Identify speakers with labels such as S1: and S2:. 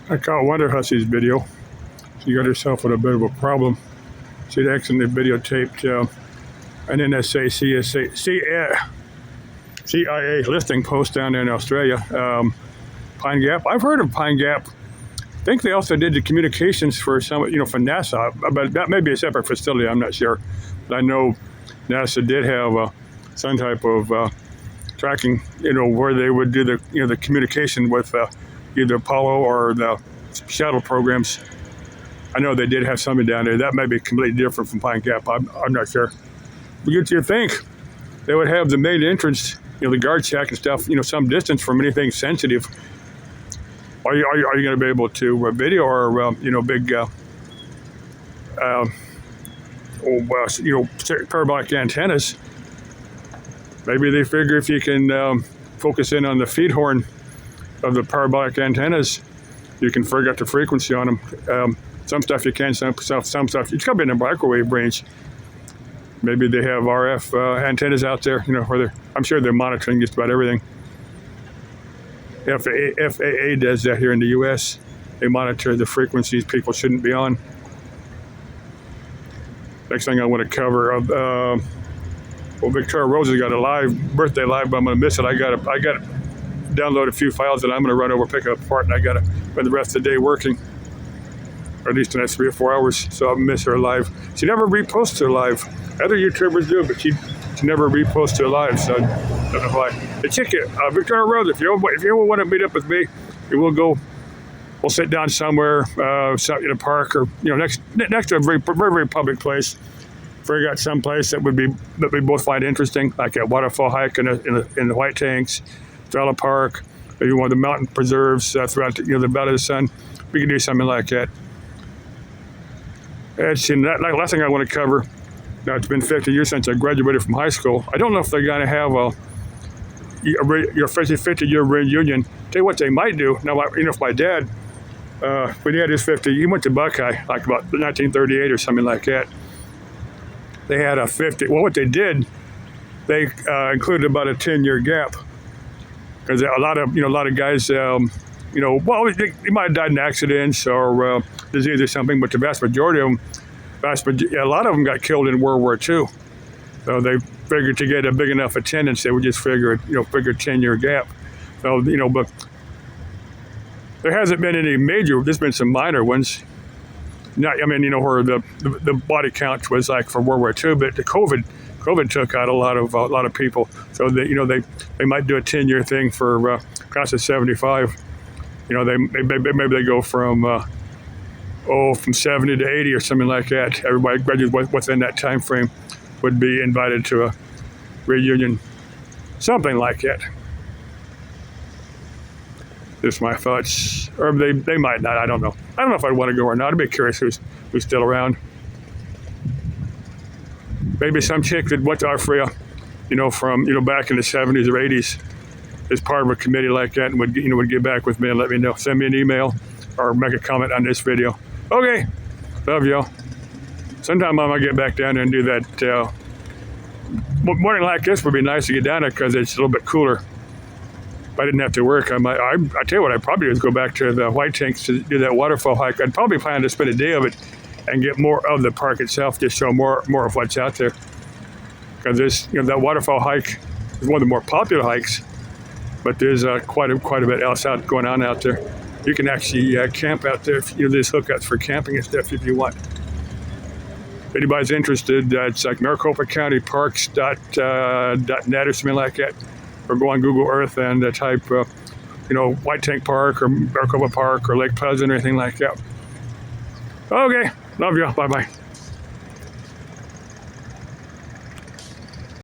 S1: I caught Wonder Hussey's video. She got herself in a bit of a problem. She'd accidentally videotaped an NSA CIA listing post down there in Australia. Pine Gap. I've heard of Pine Gap. I think they also did the communications for some, for NASA, but that may be a separate facility. I'm not sure. But I know NASA did have some type of tracking, where they would do the communication with either Apollo or the shuttle programs. I know they did have something down there. That may be completely different from Pine Gap. I'm not sure. But you think they would have the main entrance, the guard shack and stuff, some distance from anything sensitive. Are you going to be able to video or big parabolic antennas? Maybe they figure if you can focus in on the feed horn of the parabolic antennas, you can figure out the frequency on them. Some stuff you can, some stuff it's got to be in the microwave range. Maybe they have RF antennas out there, where I'm sure they're monitoring just about everything. FAA does that here in the U.S. They monitor the frequencies people shouldn't be on. Next thing I want to cover, Victoria Rose has got a birthday live, but I'm going to miss it. I got to download a few files that I'm going to run over, pick it apart, and I got to spend the rest of the day working, or at least the next 3 or 4 hours. So I'll miss her live. She never reposts her live. Other YouTubers do, but she never reposts her live. So I don't know why. The chicken, Victoria Rose. If you ever want to meet up with me, we'll sit down somewhere, in a park or next to a very, very, very public place. Figure out some place that we both find interesting, like a waterfall hike in the White Tanks, Valley Park, maybe one of the mountain preserves throughout the Valley of the Sun. We can do something like that. And that last thing I want to cover. Now it's been 50 years since I graduated from high school. I don't know if they're going to have your 50-year reunion. Tell you what they might do. Now, if my dad, when he had his 50, he went to Buckeye, like about 1938 or something like that. They had a 50. Well, what they did, they included about a 10-year gap, because a lot of guys, they might have died in accidents or disease or something, but the vast majority of them, a lot of them got killed in World War II. So they figured to get a big enough attendance, they would just figure 10-year gap. So but there hasn't been any major. There's been some minor ones. Where the body count was like for World War II, but the COVID took out a lot of people. So they might do a 10-year thing for class of 75. Maybe they go from 70 to 80 or something like that. Everybody graduated within that time frame would be invited to a reunion, something like that. Just my thoughts, or they might not. I don't know. I don't know if I'd want to go or not. I'd be curious who's still around. Maybe some chick that went to Afria, from back in the 70s or 80s, as part of a committee like that, and would get back with me and let me know. Send me an email or make a comment on this video. Okay, love y'all. Sometime I might get back down there and do that. Morning like this would be nice to get down there because it's a little bit cooler. If I didn't have to work, I tell you what, I'd probably do is go back to the White Tanks to do that waterfall hike. I'd probably plan to spend a day of it and get more of the park itself, just show more of what's out there. Because that waterfall hike is one of the more popular hikes, but there's quite a bit else going on out there. You can actually camp out there. There's hookups for camping and stuff if you want. If anybody's interested, it's like Maricopa County Parks.net or something like that. Or go on Google Earth and type, White Tank Park or Maricopa Park or Lake Pleasant or anything like that. Okay, love you. Bye-bye.